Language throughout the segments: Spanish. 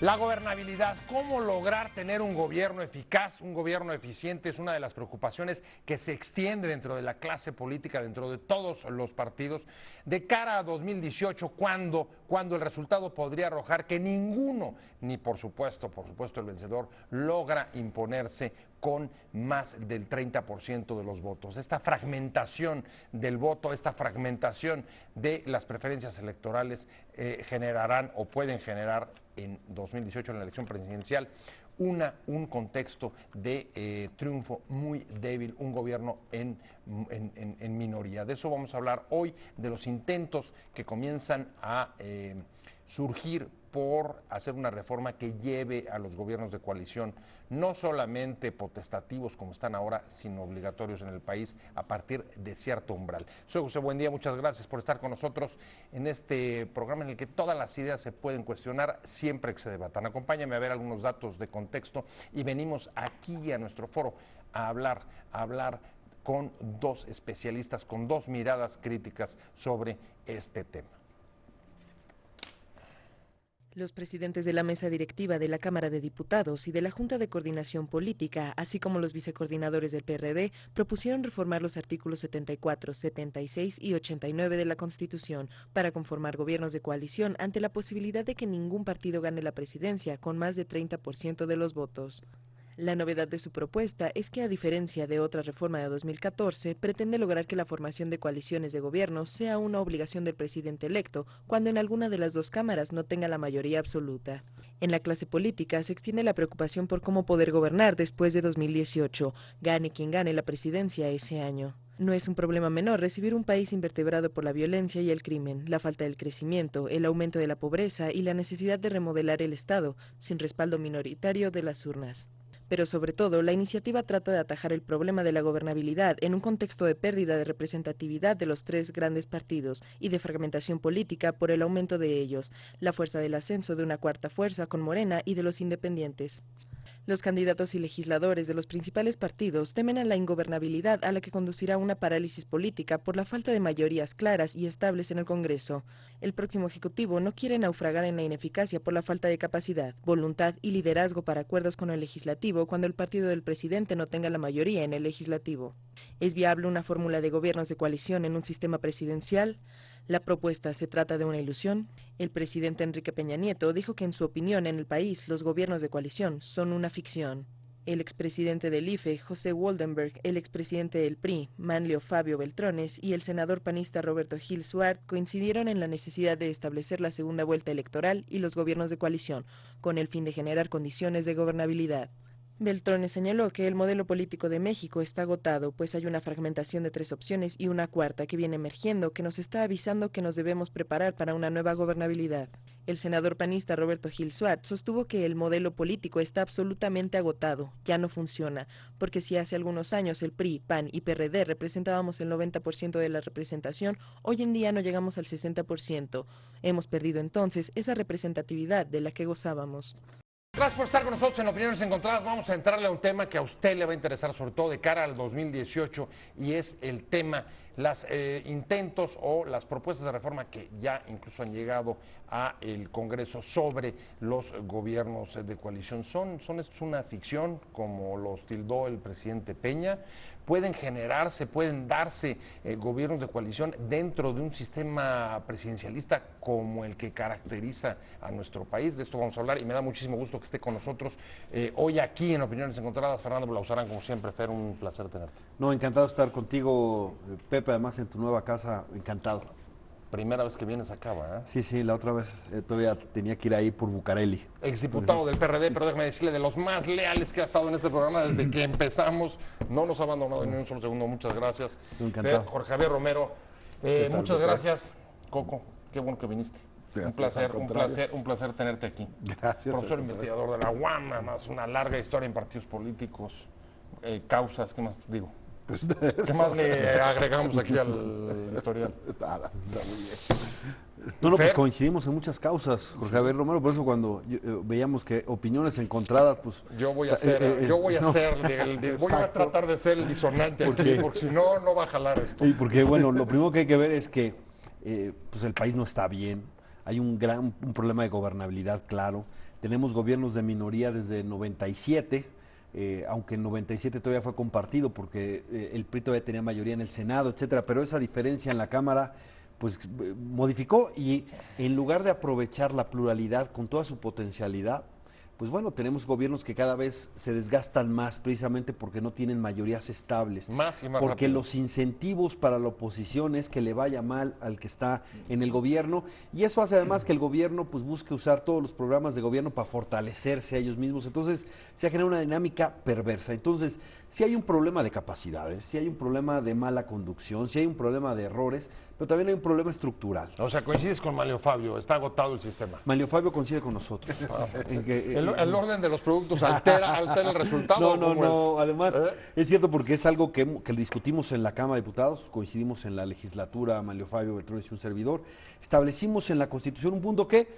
La gobernabilidad, cómo lograr tener un gobierno eficaz, un gobierno eficiente, es una de las preocupaciones que se extiende dentro de la clase política, dentro de todos los partidos, de cara a 2018, cuando el resultado podría arrojar que ninguno, ni por supuesto el vencedor, logra imponerse con más del 30% de los votos. Esta fragmentación del voto, esta fragmentación de las preferencias electorales generarán o pueden generar en 2018, en la elección presidencial, un contexto de triunfo muy débil, un gobierno en minoría. De eso vamos a hablar hoy, de los intentos que comienzan a surgir por hacer una reforma que lleve a los gobiernos de coalición no solamente potestativos como están ahora, sino obligatorios en el país a partir de cierto umbral. Soy José Buendía, muchas gracias por estar con nosotros en este programa en el que todas las ideas se pueden cuestionar siempre que se debatan. Acompáñame a ver algunos datos de contexto y venimos aquí a nuestro foro a hablar con dos especialistas, con dos miradas críticas sobre este tema. Los presidentes de la mesa directiva de la Cámara de Diputados y de la Junta de Coordinación Política, así como los vicecoordinadores del PRD, propusieron reformar los artículos 74, 76 y 89 de la Constitución para conformar gobiernos de coalición ante la posibilidad de que ningún partido gane la presidencia con más de 30% de los votos. La novedad de su propuesta es que, a diferencia de otra reforma de 2014, pretende lograr que la formación de coaliciones de gobierno sea una obligación del presidente electo cuando en alguna de las dos cámaras no tenga la mayoría absoluta. En la clase política se extiende la preocupación por cómo poder gobernar después de 2018, gane quien gane la presidencia ese año. No es un problema menor recibir un país invertebrado por la violencia y el crimen, la falta del crecimiento, el aumento de la pobreza y la necesidad de remodelar el Estado, sin respaldo minoritario de las urnas. Pero sobre todo, la iniciativa trata de atajar el problema de la gobernabilidad en un contexto de pérdida de representatividad de los tres grandes partidos y de fragmentación política por el aumento de ellos, la fuerza del ascenso de una cuarta fuerza con Morena y de los independientes. Los candidatos y legisladores de los principales partidos temen a la ingobernabilidad a la que conducirá una parálisis política por la falta de mayorías claras y estables en el Congreso. El próximo Ejecutivo no quiere naufragar en la ineficacia por la falta de capacidad, voluntad y liderazgo para acuerdos con el Legislativo cuando el partido del presidente no tenga la mayoría en el Legislativo. ¿Es viable una fórmula de gobiernos de coalición en un sistema presidencial? ¿La propuesta se trata de una ilusión? El presidente Enrique Peña Nieto dijo que en su opinión en el país los gobiernos de coalición son una ficción. El expresidente del IFE, José Woldenberg, el expresidente del PRI, Manlio Fabio Beltrones, y el senador panista Roberto Gil Suart coincidieron en la necesidad de establecer la segunda vuelta electoral y los gobiernos de coalición, con el fin de generar condiciones de gobernabilidad. Beltrones señaló que el modelo político de México está agotado, pues hay una fragmentación de tres opciones y una cuarta que viene emergiendo que nos está avisando que nos debemos preparar para una nueva gobernabilidad. El senador panista Roberto Gil Suart sostuvo que el modelo político está absolutamente agotado, ya no funciona, porque si hace algunos años el PRI, PAN y PRD representábamos el 90% de la representación, hoy en día no llegamos al 60%. Hemos perdido entonces esa representatividad de la que gozábamos. Gracias por estar con nosotros en Opiniones Encontradas. Vamos a entrarle a un tema que a usted le va a interesar, sobre todo de cara al 2018, y es el tema, los intentos o las propuestas de reforma que ya incluso han llegado a el Congreso sobre los gobiernos de coalición. ¿Es una ficción, como los tildó el presidente Peña? ¿Pueden generarse, pueden darse gobiernos de coalición dentro de un sistema presidencialista como el que caracteriza a nuestro país? De esto vamos a hablar y me da muchísimo gusto que esté con nosotros hoy aquí en Opiniones Encontradas. Fernando Blausarán, como siempre, Fer, un placer tenerte. No, encantado de estar contigo, Pepe, además en tu nueva casa, encantado. Primera vez que vienes acá, ¿verdad? Sí, la otra vez todavía tenía que ir ahí por Bucareli. Exdiputado del PRD, pero déjame decirle, de los más leales que ha estado en este programa desde que empezamos. No nos ha abandonado ni un solo segundo. Muchas gracias. Encantado. Jorge Javier Romero, muchas gracias. Coco, qué bueno que viniste. Un placer tenerte aquí. Gracias. Profesor investigador de la UAM, además una larga historia en partidos políticos, causas, ¿qué más te digo? Pues ¿Qué más le agregamos aquí al historial? Nada, está muy bien. No, pues coincidimos en muchas causas, Jorge Javier Romero, por eso cuando veíamos que opiniones encontradas, pues... Voy a tratar de ser el disonante aquí, porque si no, no va a jalar esto. Y porque, bueno, lo primero que hay que ver es que pues el país no está bien, hay un problema de gobernabilidad claro. tenemos gobiernos de minoría desde 97, aunque en 97 todavía fue compartido porque el PRI todavía tenía mayoría en el Senado, etcétera, pero esa diferencia en la Cámara pues modificó, y en lugar de aprovechar la pluralidad con toda su potencialidad, pues bueno, tenemos gobiernos que cada vez se desgastan más precisamente porque no tienen mayorías estables. Más y más porque rápido. los incentivos para la oposición es que le vaya mal al que está en el gobierno, y eso hace además que el gobierno pues busque usar todos los programas de gobierno para fortalecerse a ellos mismos. Entonces se ha generado una dinámica perversa. Entonces, si hay un problema de capacidades, si hay un problema de mala conducción, si hay un problema de errores, pero también hay un problema estructural. O sea, coincides con Manlio Fabio, está agotado el sistema. Manlio Fabio coincide con nosotros. El orden de los productos altera el resultado. No, además es cierto, porque es algo que discutimos en la Cámara de Diputados, coincidimos en la legislatura, Manlio Fabio, Beltrones y un servidor, establecimos en la Constitución un punto que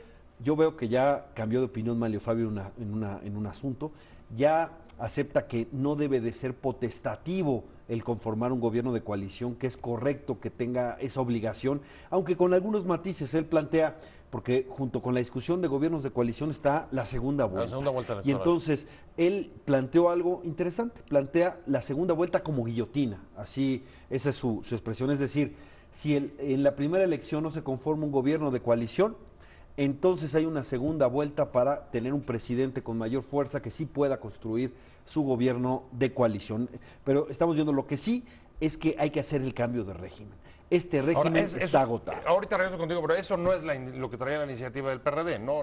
yo veo que ya cambió de opinión Manlio Fabio en un asunto, ya acepta que no debe de ser potestativo el conformar un gobierno de coalición, que es correcto que tenga esa obligación, aunque con algunos matices. Él plantea, porque junto con la discusión de gobiernos de coalición está la segunda vuelta. La segunda vuelta Y electoral. entonces él planteó algo interesante, plantea la segunda vuelta como guillotina, así esa es su expresión, es decir, si en la primera elección no se conforma un gobierno de coalición, entonces hay una segunda vuelta para tener un presidente con mayor fuerza que sí pueda construir su gobierno de coalición. Pero estamos viendo, lo que sí es que hay que hacer el cambio de régimen. Este régimen está agotado. Ahorita regreso contigo, pero eso no es lo que traía la iniciativa del PRD, ¿no?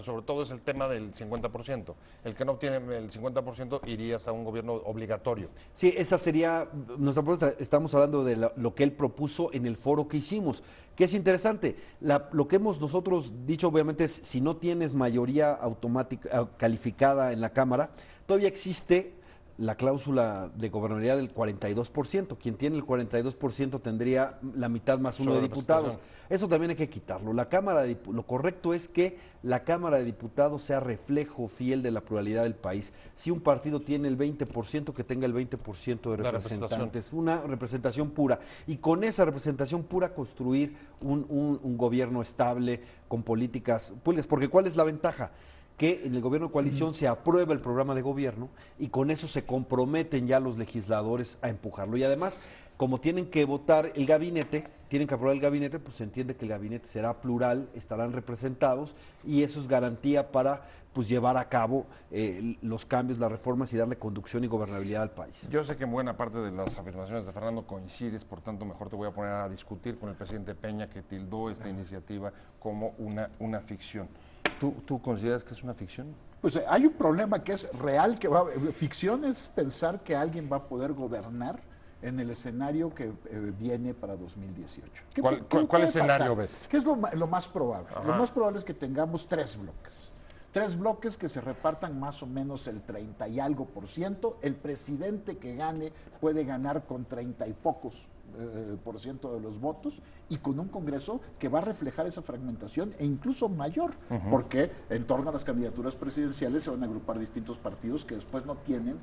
Sobre todo es el tema del 50%. El que no obtiene el 50% irías a un gobierno obligatorio. Sí, esa sería nuestra propuesta. Estamos hablando de lo que él propuso en el foro que hicimos, que es interesante. Lo que hemos nosotros dicho, obviamente, es si no tienes mayoría automática calificada en la Cámara, todavía existe la cláusula de gobernabilidad del 42%. Quien tiene el 42% tendría la mitad más uno de diputados. Eso también hay que quitarlo. Lo correcto es que la Cámara de Diputados sea reflejo fiel de la pluralidad del país. Si un partido tiene el 20%, que tenga el 20% de representantes, una representación pura. Y con esa representación pura construir un gobierno estable, con políticas públicas. Porque ¿cuál es la ventaja? Que en el gobierno de coalición se aprueba el programa de gobierno y con eso se comprometen ya los legisladores a empujarlo. Y además, como tienen que votar el gabinete, tienen que aprobar el gabinete, pues se entiende que el gabinete será plural, estarán representados, y eso es garantía para pues llevar a cabo los cambios, las reformas y darle conducción y gobernabilidad al país. Yo sé que en buena parte de las afirmaciones de Fernando coincides, por tanto mejor te voy a poner a discutir con el presidente Peña, que tildó esta iniciativa como una ficción. ¿Tú consideras que es una ficción? Pues hay un problema que es real, ficción es pensar que alguien va a poder gobernar en el escenario que viene para 2018. ¿Cuál escenario ves? ¿Qué es lo más probable? Ajá. Lo más probable es que tengamos tres bloques que se repartan más o menos el 30 y algo %. El presidente que gane puede ganar con 30 y pocos % de los votos, y con un Congreso que va a reflejar esa fragmentación e incluso mayor, porque en torno a las candidaturas presidenciales se van a agrupar distintos partidos que después no tienen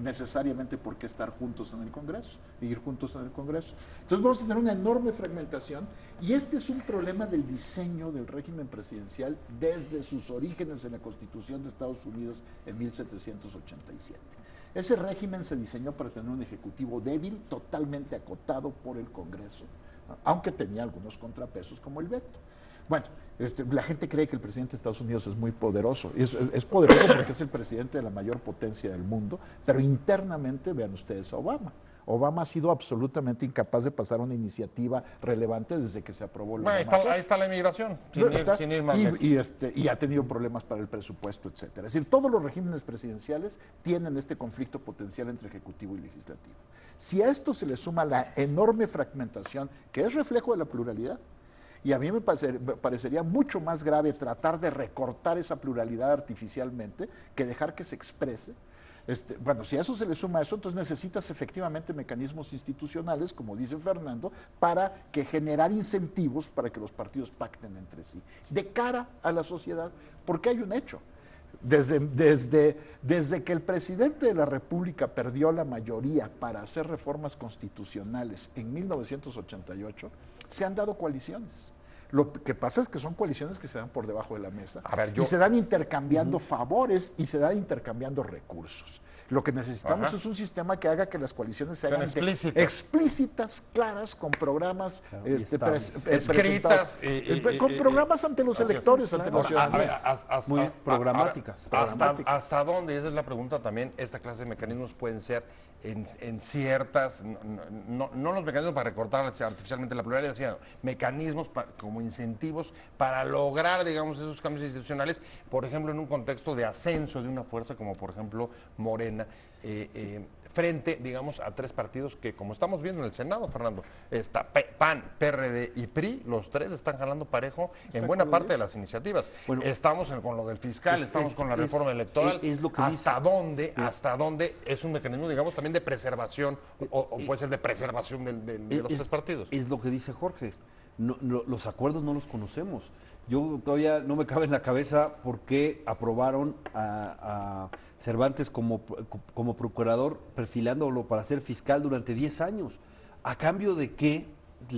necesariamente por qué estar juntos en el Congreso, ir juntos en el Congreso. Entonces vamos a tener una enorme fragmentación, y este es un problema del diseño del régimen presidencial desde sus orígenes en la Constitución de Estados Unidos en 1787. Ese régimen se diseñó para tener un ejecutivo débil, totalmente acotado por el Congreso, aunque tenía algunos contrapesos como el veto. Bueno, la gente cree que el presidente de Estados Unidos es muy poderoso. Es poderoso porque es el presidente de la mayor potencia del mundo, pero internamente vean ustedes a Obama. Obama ha sido absolutamente incapaz de pasar una iniciativa relevante desde que se aprobó la ahí está la inmigración, sin ir más lejos. Y ha tenido problemas para el presupuesto, etcétera. Es decir, todos los regímenes presidenciales tienen este conflicto potencial entre ejecutivo y legislativo. Si a esto se le suma la enorme fragmentación, que es reflejo de la pluralidad, y a mí me parecería mucho más grave tratar de recortar esa pluralidad artificialmente que dejar que se exprese. Bueno, si a eso se le suma eso, entonces necesitas efectivamente mecanismos institucionales, como dice Fernando, para que generar incentivos para que los partidos pacten entre sí, de cara a la sociedad, porque hay un hecho. Desde que el presidente de la República perdió la mayoría para hacer reformas constitucionales en 1988, se han dado coaliciones. Lo que pasa es que son coaliciones que se dan por debajo de la mesa. A ver, y se dan intercambiando favores y se dan intercambiando recursos. Lo que necesitamos es un sistema que haga que las coaliciones sean explícitas, claras, con programas escritas, con programas ante los electores, ante los ciudadanos. Muy programáticas. ¿Hasta dónde? Esa es la pregunta también. Esta clase de mecanismos pueden ser en ciertas, no los mecanismos para recortar artificialmente la pluralidad, sino mecanismos como incentivos para lograr, digamos, esos cambios institucionales, por ejemplo, en un contexto de ascenso de una fuerza como, por ejemplo, Morena, frente, digamos, a tres partidos que, como estamos viendo en el Senado, Fernando, está PAN, PRD y PRI, los tres están jalando parejo en buena parte de las iniciativas. Bueno, estamos con lo del fiscal, estamos con la reforma electoral. Es lo que ¿Hasta dónde es un mecanismo, digamos, también de preservación o puede ser de preservación de los tres partidos? Es lo que dice Jorge. Los acuerdos no los conocemos. Yo todavía no me cabe en la cabeza por qué aprobaron a Cervantes como procurador, perfilándolo para ser fiscal durante 10 años. ¿A cambio de qué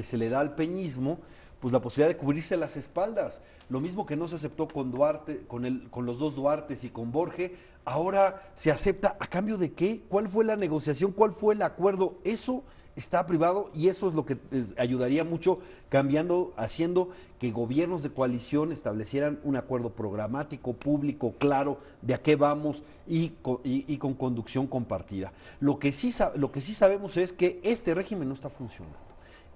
se le da al peñismo pues la posibilidad de cubrirse las espaldas? Lo mismo que no se aceptó con Duarte, con los dos Duartes y con Borge, ahora se acepta. ¿A cambio de qué? ¿Cuál fue la negociación? ¿Cuál fue el acuerdo? Eso está privado y eso es lo que ayudaría mucho haciendo que gobiernos de coalición establecieran un acuerdo programático, público, claro, de a qué vamos y con conducción compartida. Lo que sí sabemos es que este régimen no está funcionando.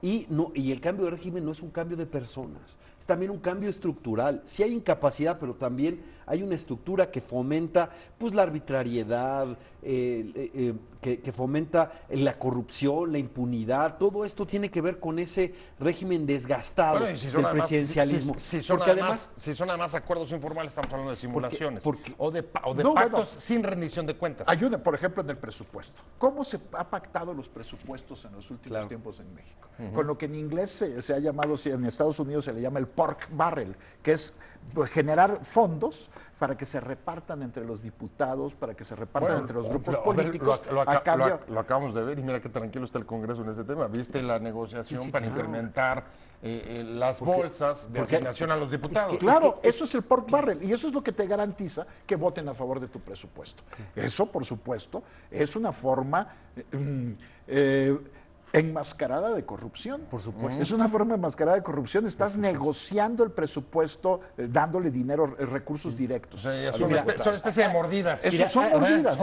Y el cambio de régimen no es un cambio de personas, es también un cambio estructural. Sí hay incapacidad, pero también hay una estructura que fomenta pues la arbitrariedad, que fomenta la corrupción, la impunidad. Todo esto tiene que ver con ese régimen desgastado del presidencialismo. Si son además acuerdos informales, estamos hablando de simulaciones o de pactos sin rendición de cuentas. Ayuda, por ejemplo, en el presupuesto. ¿Cómo se ha pactado los presupuestos en los últimos tiempos en México? Con lo que en inglés se ha llamado, en Estados Unidos se le llama el pork barrel, que es generar fondos para que se repartan entre los diputados, para que se repartan entre los grupos políticos. Lo acabamos de ver y mira qué tranquilo está el Congreso en ese tema. ¿Viste la negociación para incrementar las bolsas de asignación a los diputados? Eso es el pork barrel y eso es lo que te garantiza que voten a favor de tu presupuesto. Eso, por supuesto, es una forma enmascarada de corrupción. Por supuesto. Es una forma enmascarada de corrupción. Estás negociando el presupuesto, dándole dinero, recursos directos. O sea, son una especie de mordidas. Son mordidas.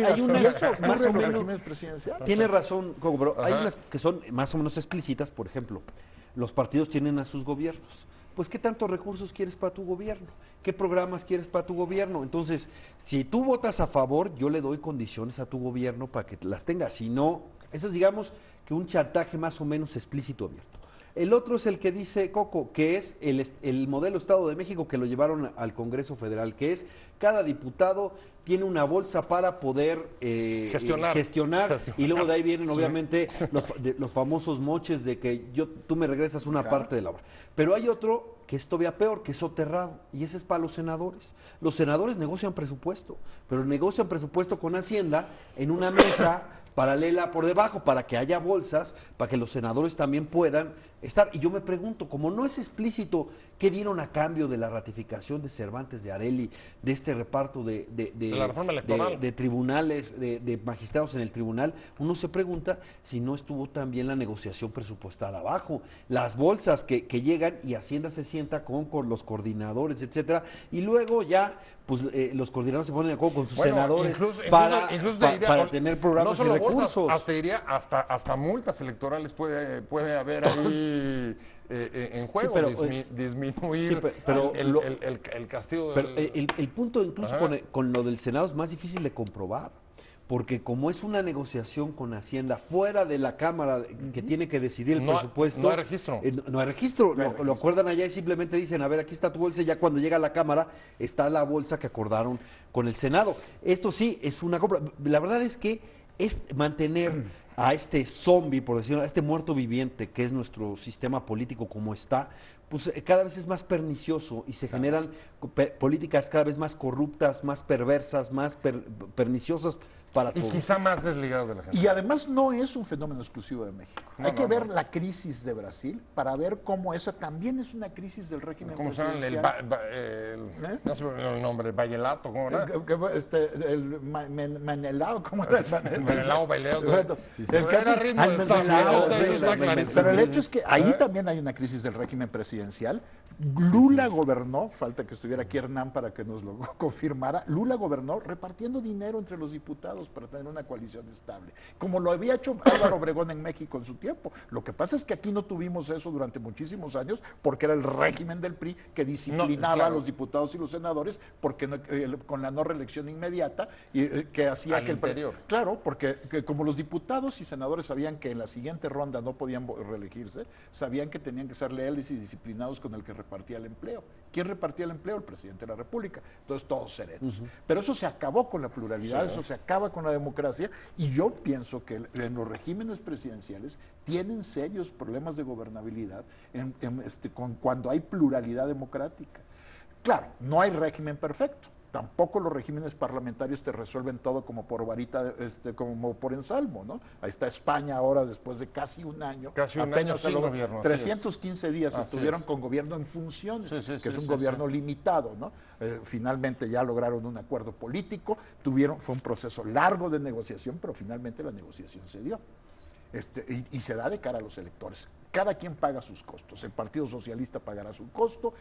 Hay unas más o menos presidenciales. Tiene razón, Coco, pero hay unas que son más o menos explícitas. Por ejemplo, los partidos tienen a sus gobiernos. Pues, ¿qué tantos recursos quieres para tu gobierno? ¿Qué programas quieres para tu gobierno? Entonces, si tú votas a favor, yo le doy condiciones a tu gobierno para que las tenga. Si no, eso es, digamos, que un chantaje más o menos explícito abierto. El otro es el que dice Coco, que es el modelo Estado de México que lo llevaron al Congreso Federal, que es cada diputado tiene una bolsa para poder gestionar. Y luego de ahí vienen obviamente los famosos moches de que tú me regresas una parte de la obra. Pero hay otro que es todavía peor, que es soterrado, y ese es para los senadores. Los senadores negocian presupuesto, pero negocian presupuesto con Hacienda en una mesa paralela por debajo, para que haya bolsas, para que los senadores también puedan estar. Y yo me pregunto, como no es explícito qué dieron a cambio de la ratificación de Cervantes, de Arely, de este reparto de la reforma electoral, de tribunales, de magistrados en el tribunal, uno se pregunta si no estuvo también la negociación presupuestal abajo. Las bolsas que llegan y Hacienda se sienta con los coordinadores, etcétera, y luego ya pues los coordinadores se ponen de acuerdo con sus senadores para tener programas no y recursos. Bolsas, hasta diría, hasta multas electorales puede haber ahí en juego, disminuir el castigo. Pero el punto incluso con lo del Senado es más difícil de comprobar, porque como es una negociación con Hacienda fuera de la Cámara que tiene que decidir el presupuesto. No hay registro. No hay registro. Lo acuerdan allá y simplemente dicen, a ver, aquí está tu bolsa, y ya cuando llega a la Cámara está la bolsa que acordaron con el Senado. Esto sí es una compra. La verdad es que es mantener a este zombie, por decirlo, a este muerto viviente que es nuestro sistema político como está, pues cada vez es más pernicioso y se generan políticas cada vez más corruptas, más perversas, más perniciosas para Y todos. quizá más desligados de la gente. Y además no es un fenómeno exclusivo de México. No, Hay que no, ver no. la crisis de Brasil para ver cómo esa también es una crisis del régimen ¿Cómo se llama? presidencial. No se me olvidó el nombre, el Bailelato, ¿cómo era? El Menelao, ¿cómo era? Menelao, Baileo. Bueno, el caso Era es- ritmo de samba, Menelao, eso está sí, clarísimo. Pero el hecho es que ahí también hay una crisis del régimen presidencial. Lula gobernó, falta que estuviera aquí Hernán para que nos lo confirmara, Lula gobernó repartiendo dinero entre los diputados para tener una coalición estable, como lo había hecho Álvaro Obregón en México en su tiempo. Lo que pasa es que aquí no tuvimos eso durante muchísimos años porque era el régimen del PRI que disciplinaba claro. a los diputados y los senadores porque con la no reelección inmediata y que hacía Al que interior. Claro, porque como los diputados y senadores sabían que en la siguiente ronda no podían reelegirse, sabían que tenían que ser leales y disciplinados con el que repartía el empleo. ¿Quién repartía el empleo? El presidente de la República. Entonces todos serenos. Pero eso se acabó con la pluralidad, eso se acaba con la democracia y yo pienso que en los regímenes presidenciales tienen serios problemas de gobernabilidad cuando hay pluralidad democrática. Claro, no hay régimen perfecto. Tampoco los regímenes parlamentarios te resuelven todo como por varita, como por ensalmo, ¿no? Ahí está España ahora después de casi un año. Casi un apenas año sin logró- gobierno, así es. 315 días Así estuvieron es. con gobierno en funciones, Sí, sí, que sí, es un sí, gobierno sí. limitado, ¿no? Finalmente ya lograron un acuerdo político, fue un proceso largo de negociación, pero finalmente la negociación se dio. Y se da de cara a los electores. Cada quien paga sus costos. El Partido Socialista pagará su costo,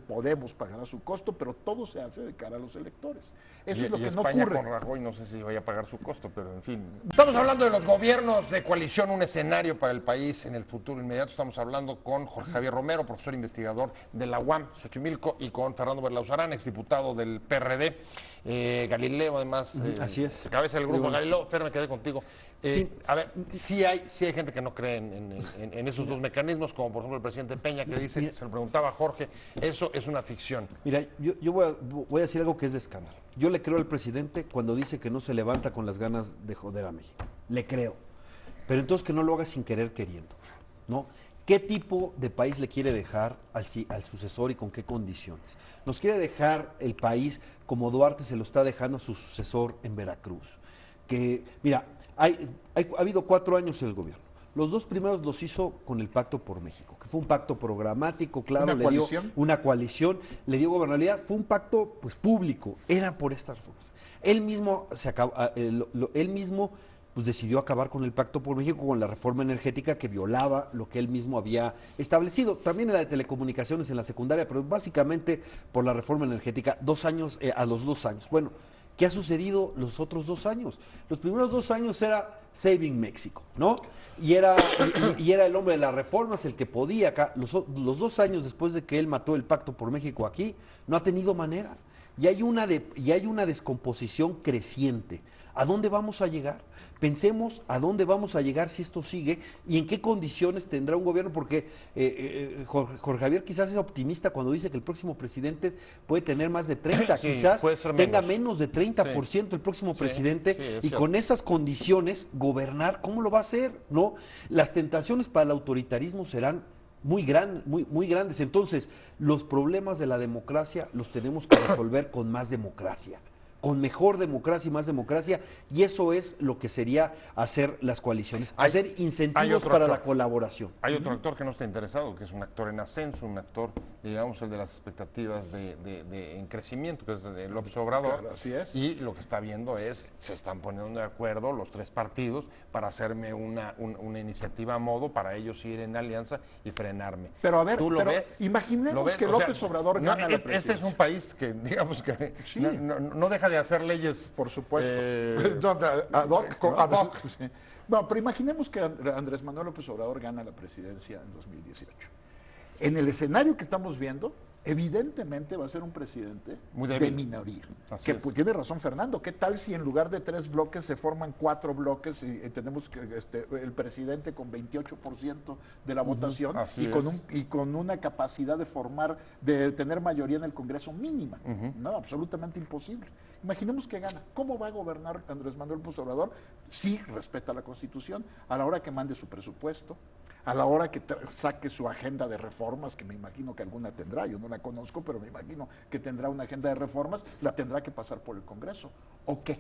Podemos pagará su costo, pero todo se hace de cara a los electores. Eso es lo Y que no España ocurre. con Rajoy no sé si vaya a pagar su costo, pero en fin. Estamos hablando de los gobiernos de coalición, un escenario para el país en el futuro inmediato. Estamos hablando con Jorge Javier Romero, profesor investigador de la UAM, Xochimilco, y con Fernando Berlauzarán, exdiputado del PRD. Galileo, además, Así es. cabeza del grupo. Digo, Galileo, Fer, me quedé contigo. Sí. A ver, sí hay gente que no cree en esos dos mecanismos, como por ejemplo el presidente Peña, que dice, se lo preguntaba a Jorge, eso es una ficción. Mira, yo voy a decir algo que es de escándalo. Yo le creo al presidente cuando dice que no se levanta con las ganas de joder a México. Le creo. Pero entonces que no lo haga sin querer queriendo, ¿no? ¿Qué tipo de país le quiere dejar al sucesor y con qué condiciones? Nos quiere dejar el país como Duarte se lo está dejando a su sucesor en Veracruz. Que, mira, ha habido 4 años en el gobierno. Los 2 primeros los hizo con el Pacto por México, que fue un pacto programático, claro, ¿Una le coalición? dio una coalición, le dio gobernabilidad, fue un pacto pues público, era por estas reformas. Él mismo él mismo pues decidió acabar con el Pacto por México con la reforma energética que violaba lo que él mismo había establecido. También en la de telecomunicaciones en la secundaria, pero básicamente por la reforma energética, 2 años, a los 2 años. Bueno, ¿qué ha sucedido los otros 2 años? Los primeros 2 años era Saving México, ¿no? Y era el hombre de las reformas el que podía acá. Los 2 años después de que él mató el Pacto por México aquí, no ha tenido manera. Y hay una descomposición creciente. ¿A dónde vamos a llegar? Pensemos a dónde vamos a llegar si esto sigue y en qué condiciones tendrá un gobierno, porque Jorge Javier quizás es optimista cuando dice que el próximo presidente puede tener más de 30, Sí, quizás puede ser tenga menos. menos de 30% el próximo Sí, presidente, sí, es y cierto. con esas condiciones gobernar, ¿cómo lo va a hacer? ¿No? Las tentaciones para el autoritarismo serán muy grandes. Entonces, los problemas de la democracia los tenemos que resolver con más democracia, con mejor democracia y más democracia, y eso es lo que sería hacer las coaliciones, hacer hay incentivos otro para actor. la colaboración. Hay otro actor que no está interesado, que es un actor en ascenso, un actor, digamos, el de las expectativas en crecimiento, que es el López Obrador. Claro, así es. Y lo que está viendo es, se están poniendo de acuerdo los 3 partidos para hacerme una iniciativa a modo para ellos ir en alianza y frenarme. Pero a ver, ¿Tú lo pero ves? imaginemos ¿Lo ves? que O sea, López Obrador gana la Este presidencia. es un país que, digamos que Sí. no deja de hacer leyes. Por supuesto. No, Ad hoc, ¿no? ad hoc, sí. No, pero imaginemos que Andrés Manuel López Obrador gana la presidencia en 2018. En el escenario que estamos viendo, evidentemente va a ser un presidente Muy débil. de minoría. Así Que es. pues, tiene razón Fernando. ¿Qué tal si en lugar de 3 bloques se forman 4 bloques y tenemos el presidente con 28% de la votación Así y con una capacidad de tener mayoría en el Congreso mínima? No, absolutamente imposible. Imaginemos que gana. ¿Cómo va a gobernar Andrés Manuel López Obrador? Sí respeta la Constitución a la hora que mande su presupuesto, a la hora que saque su agenda de reformas, que me imagino que alguna tendrá, yo no la conozco, pero me imagino que tendrá una agenda de reformas, la tendrá que pasar por el Congreso. ¿O qué?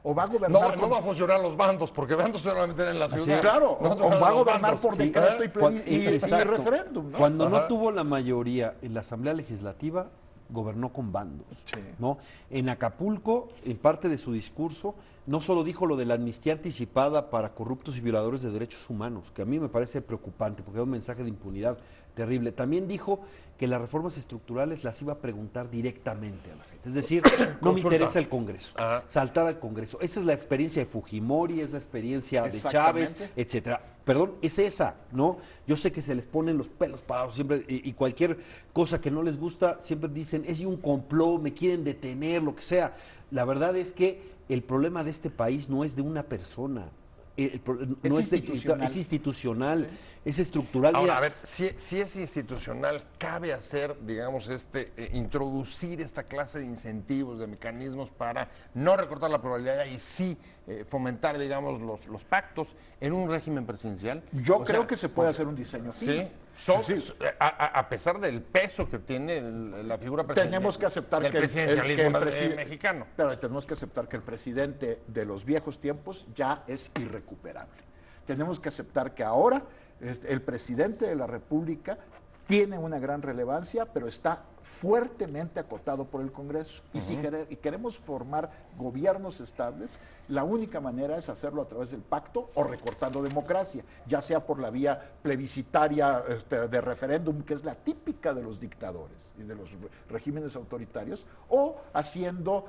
¿O va a gobernar? No va a funcionar los bandos, porque bandos solamente en la ciudad. Claro, no o va a gobernar bandos. por decreto y Exacto. referéndum, ¿no? Cuando no tuvo la mayoría en la Asamblea Legislativa, gobernó con bandos, Sí. ¿no? En Acapulco, en parte de su discurso, no solo dijo lo de la amnistía anticipada para corruptos y violadores de derechos humanos, que a mí me parece preocupante porque da un mensaje de impunidad terrible. También dijo que las reformas estructurales las iba a preguntar directamente a la gente. Es decir, no me interesa el Congreso, Ajá. saltar al Congreso. Esa es la experiencia de Fujimori, es la experiencia de Exactamente. Chávez, etcétera. Perdón, es esa, ¿no? Yo sé que se les ponen los pelos parados siempre y cualquier cosa que no les gusta, siempre dicen, es un complot, me quieren detener, lo que sea. La verdad es que el problema de este país no es de una persona, no institucional. es institucional, Sí. es estructural. Ahora, Mira, a ver, si es institucional, cabe hacer, digamos, introducir esta clase de incentivos, de mecanismos para no recortar la probabilidad y sí fomentar, digamos, los pactos en un régimen presidencial. Yo O creo sea, que se puede hacer un diseño fino. Sí, a pesar del peso que tiene la figura presidencial. Tenemos que aceptar del que presidencialismo mexicano. Pero tenemos que aceptar que el presidente de los viejos tiempos ya es irrecuperable. Tenemos que aceptar que ahora el presidente de la República tiene una gran relevancia, pero está fuertemente acotado por el Congreso. Y si queremos formar gobiernos estables, la única manera es hacerlo a través del pacto o recortando democracia, ya sea por la vía plebiscitaria de referéndum, que es la típica de los dictadores y de los regímenes autoritarios, o haciendo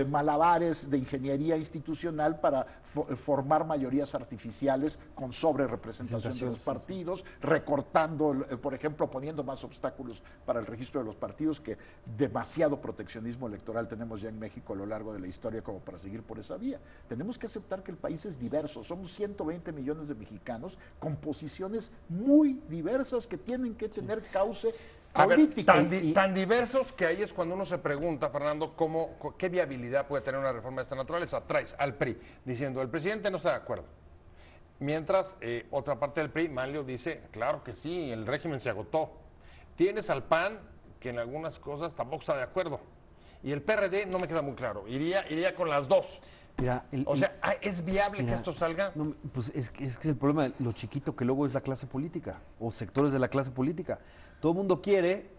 malabares de ingeniería institucional para formar mayorías artificiales con sobrerepresentación de los partidos, recortando, por ejemplo, poniendo más obstáculos para el registro de los partidos, que demasiado proteccionismo electoral tenemos ya en México a lo largo de la historia como para seguir por esa vía. Tenemos que aceptar que el país es diverso, somos 120 millones de mexicanos con posiciones muy diversas que tienen que tener cauce A ver, político. tan diversos que ahí es cuando uno se pregunta, Fernando, qué viabilidad puede tener una reforma de esta naturaleza. Traes al PRI diciendo, el presidente no está de acuerdo. Mientras otra parte del PRI, Manlio, dice, claro que sí, el régimen se agotó. Tienes al PAN, que en algunas cosas tampoco está de acuerdo. Y el PRD no me queda muy claro, iría con las dos. mira, ¿es viable que mira, esto salga? no, pues es que es el problema de lo chiquito que luego es la clase política o sectores de la clase política. Todo el mundo quiere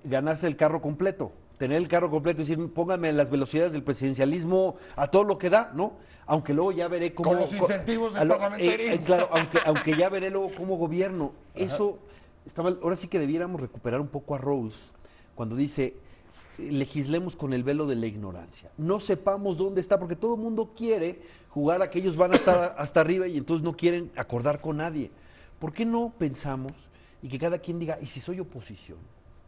ganarse el carro completo, tener el carro completo y decir, póngame las velocidades del presidencialismo a todo lo que da, ¿no? Aunque luego ya veré cómo... Con los incentivos del parlamentarismo. Claro, aunque ya veré luego cómo gobierno. Eso está mal. Ahora sí que debiéramos recuperar un poco a Rawls cuando dice, legislemos con el velo de la ignorancia. No sepamos dónde está, porque todo el mundo quiere jugar a que ellos van a estar hasta arriba y entonces no quieren acordar con nadie. ¿Por qué no pensamos y que cada quien diga, ¿y si soy oposición?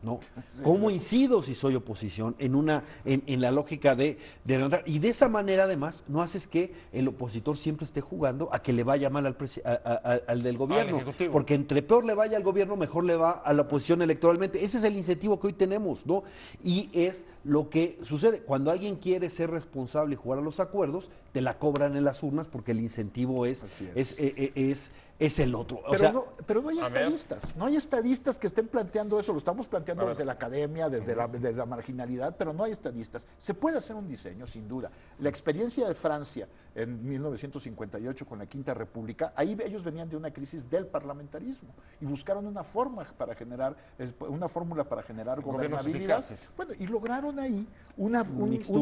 ¿No? ¿Cómo incido si soy oposición en la lógica de levantar? Y de esa manera, además, no haces que el opositor siempre esté jugando a que le vaya mal al del gobierno. Ejecutivo. Porque entre peor le vaya al gobierno, mejor le va a la oposición electoralmente. Ese es el incentivo que hoy tenemos, ¿no? Y es lo que sucede. Cuando alguien quiere ser responsable y jugar a los acuerdos, te la cobran en las urnas porque el incentivo es el otro. Pero no hay estadistas, no hay estadistas que estén planteando eso, lo estamos planteando desde la academia, desde la marginalidad, pero no hay estadistas. Se puede hacer un diseño, sin duda. La experiencia de Francia en 1958 con la Quinta República, ahí ellos venían de una crisis del parlamentarismo y buscaron una fórmula para generar gobernabilidad. Bueno, y lograron ahí un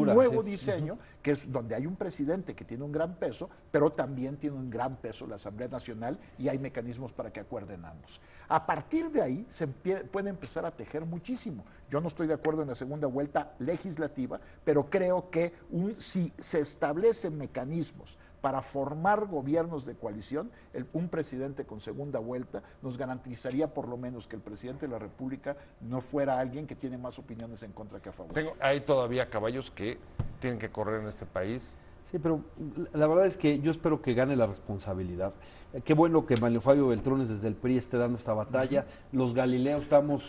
nuevo diseño, que es donde hay un presidente que tiene un gran peso, pero también tiene un gran peso la Asamblea Nacional y hay mecanismos para que acuerden ambos. A partir de ahí se puede empezar a tejer muchísimo. Yo no estoy de acuerdo en la segunda vuelta legislativa, pero creo que si se establecen mecanismos para formar gobiernos de coalición, un presidente con segunda vuelta nos garantizaría por lo menos que el presidente de la República no fuera alguien que tiene más opiniones en contra que a favor. Hay todavía caballos que tienen que correr en este país Sí, pero la verdad es que yo espero que gane la responsabilidad. Qué bueno que Manlio Fabio Beltrones desde el PRI esté dando esta batalla. Los Galileos estamos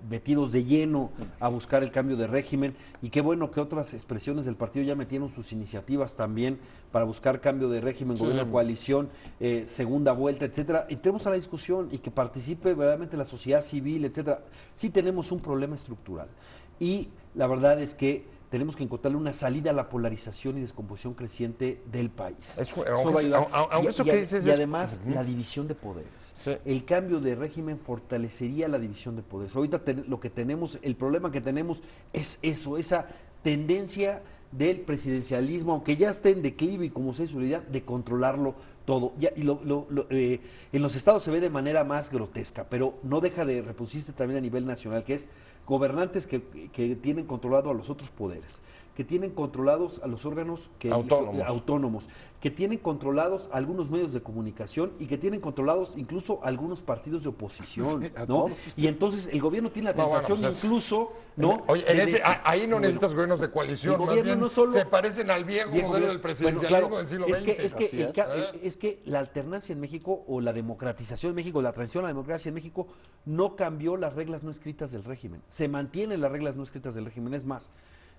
metidos de lleno a buscar el cambio de régimen y qué bueno que otras expresiones del partido ya metieron sus iniciativas también para buscar cambio de régimen, gobierno de coalición, segunda vuelta, etcétera. Y tenemos a la discusión y que participe verdaderamente la sociedad civil, etcétera. Sí tenemos un problema estructural y la verdad es que tenemos que encontrarle una salida a la polarización y descomposición creciente del país. Y además la división de poderes. Sí. El cambio de régimen fortalecería la división de poderes. Ahorita lo que tenemos, el problema que tenemos es eso, esa tendencia del presidencialismo, aunque ya esté en declive y como sea su unidad, de controlarlo todo. En los estados se ve de manera más grotesca, pero no deja de reproducirse también a nivel nacional, que es gobernantes que tienen controlado a los otros poderes, que tienen controlados a los órganos autónomos, que tienen controlados algunos medios de comunicación y que tienen controlados incluso algunos partidos de oposición, Sí, ¿no? todos. Y entonces el gobierno tiene la tentación incluso, ¿no? Oye, ahí no necesitas gobiernos de coalición, el gobierno más bien no solo se parecen al viejo modelo del presidencialismo del siglo XX. Es que la alternancia en México o la democratización en México, la transición a la democracia en México no cambió las reglas no escritas del régimen. Se mantienen las reglas no escritas del régimen. Es más,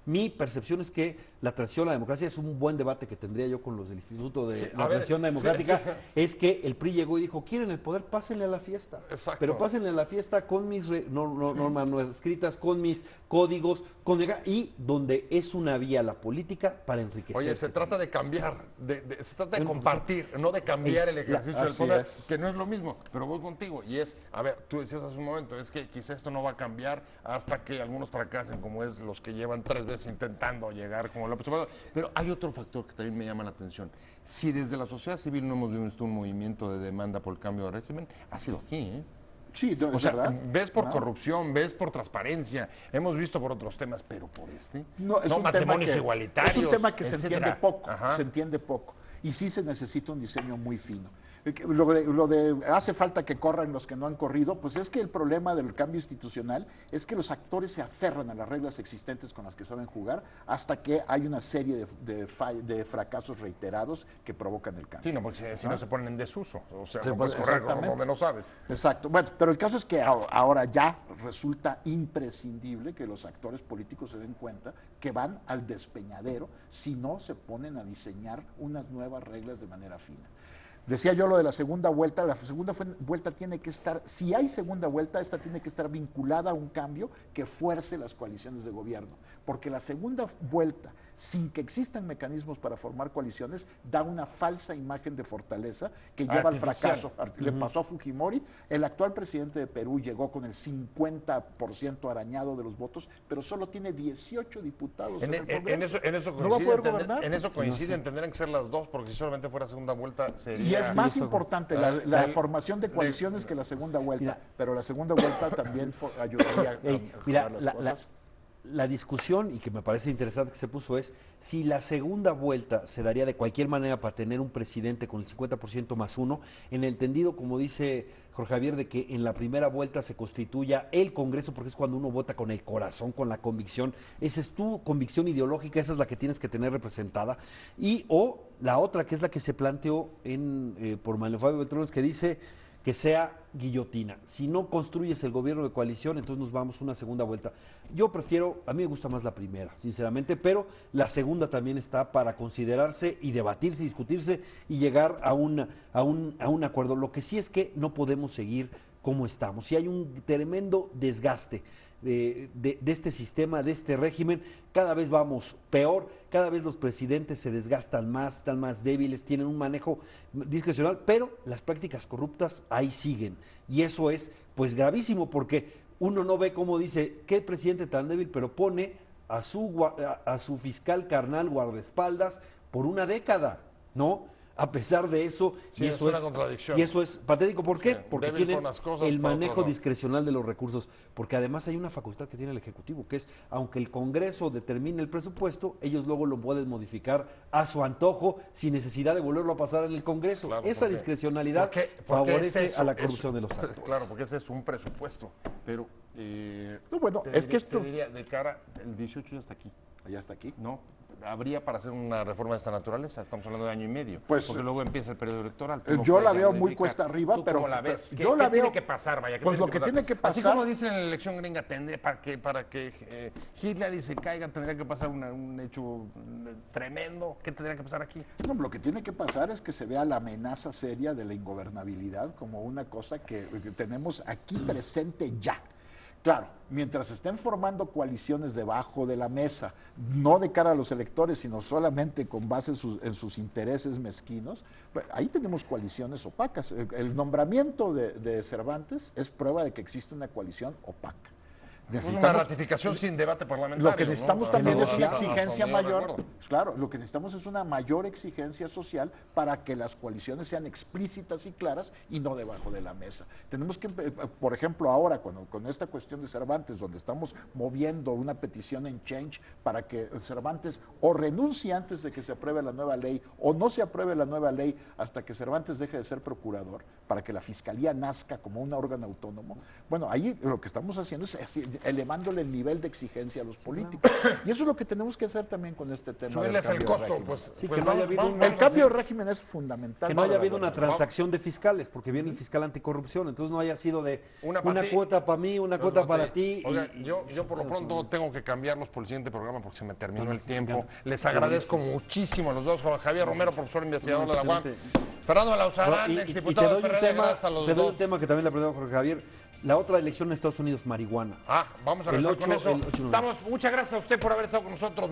mi percepción es que la transición a la democracia es un buen debate que tendría yo con los del Instituto de la Transición Democrática, es que el PRI llegó y dijo, ¿quieren el poder? Pásenle a la fiesta. Exacto. Pero pásenle a la fiesta con mis normas no escritas, con mis códigos, y donde es una vía la política para enriquecer. Oye, se trata de cambiar, se trata de compartir, no de cambiar el ejercicio del poder, que no es lo mismo, pero voy contigo. Y a ver, tú decías hace un momento, es que quizá esto no va a cambiar hasta que algunos fracasen, como es los que llevan 3 veces intentando llegar como López Obrador. Pero hay otro factor que también me llama la atención. Si desde la sociedad civil no hemos visto un movimiento de demanda por el cambio de régimen, ha sido aquí, ¿eh? Sí, O sea, ¿verdad? ves por corrupción, ves por transparencia, hemos visto por otros temas, pero por este. No, es un matrimonios tema igualitarios. Es un tema que se etcétera. entiende poco, Ajá. se entiende poco. Y sí se necesita un diseño muy fino. Hace falta que corran los que no han corrido, pues es que el problema del cambio institucional es que los actores se aferran a las reglas existentes con las que saben jugar hasta que hay una serie de fracasos reiterados que provocan el cambio. Sí, no, porque si no se ponen en desuso, o sea, Sí, no puedes pues, correr exactamente. donde no sabes. Exacto. Bueno, pero el caso es que ahora ya resulta imprescindible que los actores políticos se den cuenta que van al despeñadero si no se ponen a diseñar unas nuevas reglas de manera fina. Decía yo lo de la segunda vuelta vuelta tiene que estar, si hay segunda vuelta, esta tiene que estar vinculada a un cambio que fuerce las coaliciones de gobierno, porque la segunda vuelta, sin que existan mecanismos para formar coaliciones, da una falsa imagen de fortaleza que lleva al fracaso. Le pasó a Fujimori, el actual presidente de Perú llegó con el 50% arañado de los votos, pero solo tiene 18 diputados en el Congreso. En eso ¿No va a poder gobernar? En eso coinciden, tendrían que ser las dos, porque si solamente fuera segunda vuelta sería... Y es más importante la formación de coaliciones que la segunda vuelta, pero la segunda vuelta también ayudaría a mejorar las cosas. La discusión, y que me parece interesante que se puso, es si la segunda vuelta se daría de cualquier manera para tener un presidente con el 50% más uno, en el entendido, como dice Jorge Javier, de que en la primera vuelta se constituya el Congreso, porque es cuando uno vota con el corazón, con la convicción. Esa es tu convicción ideológica, esa es la que tienes que tener representada. O la otra, que es la que se planteó por Manlio Fabio Beltrones, que dice que sea guillotina. Si no construyes el gobierno de coalición, entonces nos vamos a una segunda vuelta. Yo prefiero, a mí me gusta más la primera, sinceramente, pero la segunda también está para considerarse y debatirse, discutirse y llegar a un acuerdo. Lo que sí es que no podemos seguir como estamos. Si hay un tremendo desgaste de este sistema, de este régimen, cada vez vamos peor, cada vez los presidentes se desgastan más, están más débiles, tienen un manejo discrecional, pero las prácticas corruptas ahí siguen. Y eso es pues gravísimo, porque uno no ve cómo dice, qué presidente tan débil, pero pone a su fiscal carnal guardaespaldas por una década, ¿no? A pesar de eso, Sí, y es eso una contradicción. y eso es patético. ¿Por qué? Sí, Porque débil tienen con unas cosas, el por otro manejo no. discrecional de los recursos, porque además hay una facultad que tiene el Ejecutivo, que es, aunque el Congreso determine el presupuesto, ellos luego lo pueden modificar a su antojo sin necesidad de volverlo a pasar en el Congreso. Claro, Esa porque- discrecionalidad porque favorece es eso, a la corrupción de los actores. Claro, porque ese es un presupuesto, pero... No, bueno, te es que diría- esto... te diría, de cara, el 18 ya está aquí. allá hasta aquí. No, habría para hacer una reforma de esta naturaleza, estamos hablando de año y medio, Pues, porque luego empieza el periodo electoral. Tú no yo la puedes veo ya muy modificar. cuesta arriba, ¿Tú pero cómo la ves? yo ¿Qué la veo. tiene que pasar, vaya? ¿Qué Pues lo que pasar? tiene que Así pasar. como dicen en la elección gringa, para que Hitler se caiga, tendría que pasar un hecho tremendo. ¿Qué tendría que pasar aquí? No, lo que tiene que pasar es que se vea la amenaza seria de la ingobernabilidad como una cosa que tenemos aquí presente ya. Claro, mientras estén formando coaliciones debajo de la mesa, no de cara a los electores, sino solamente con base en sus intereses mezquinos, pues ahí tenemos coaliciones opacas. El nombramiento de Cervantes es prueba de que existe una coalición opaca. Una ratificación sin debate parlamentario. Lo que necesitamos ¿no? también es una Hasta exigencia donde yo mayor. recuerdo. Pues claro, lo que necesitamos es una mayor exigencia social para que las coaliciones sean explícitas y claras y no debajo de la mesa. Tenemos que, por ejemplo, ahora con esta cuestión de Cervantes, donde estamos moviendo una petición en Change para que Cervantes o renuncie antes de que se apruebe la nueva ley o no se apruebe la nueva ley hasta que Cervantes deje de ser procurador, para que la fiscalía nazca como un órgano autónomo. Bueno, ahí lo que estamos haciendo es elevándole el nivel de exigencia a los políticos. Y eso es lo que tenemos que hacer también con este tema. Subirles el costo, pues. Sí, pues que no haya habido un- El cambio de régimen es fundamental. Que no haya para la habido una gobernanza. transacción de fiscales, porque viene el fiscal anticorrupción, entonces no haya sido de Una una, para ti, cuota para mí, una cuota para ti. Oiga, y- yo por lo pronto tengo que cambiarlos por el siguiente programa porque se me terminó el tiempo. encanta. Les agradezco muchísimo a los dos, Juan Javier Romero, profesor investigador No, de la UAM. excelente. Fernando No, Lauzarán, y te exdiputado doy del un PRD, tema, gracias a los te doy dos. un tema que también le aprendió Jorge Javier. La otra elección en Estados Unidos, marihuana. Ah, vamos a El regresar con 8, eso. el 8 de noviembre. Muchas gracias a usted por haber estado con nosotros.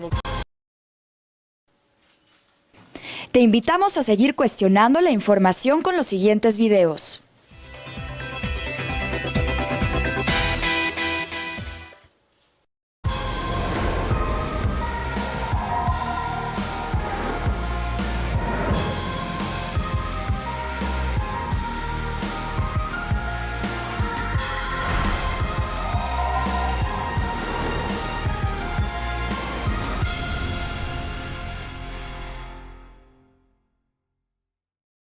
Te invitamos a seguir cuestionando la información con los siguientes videos.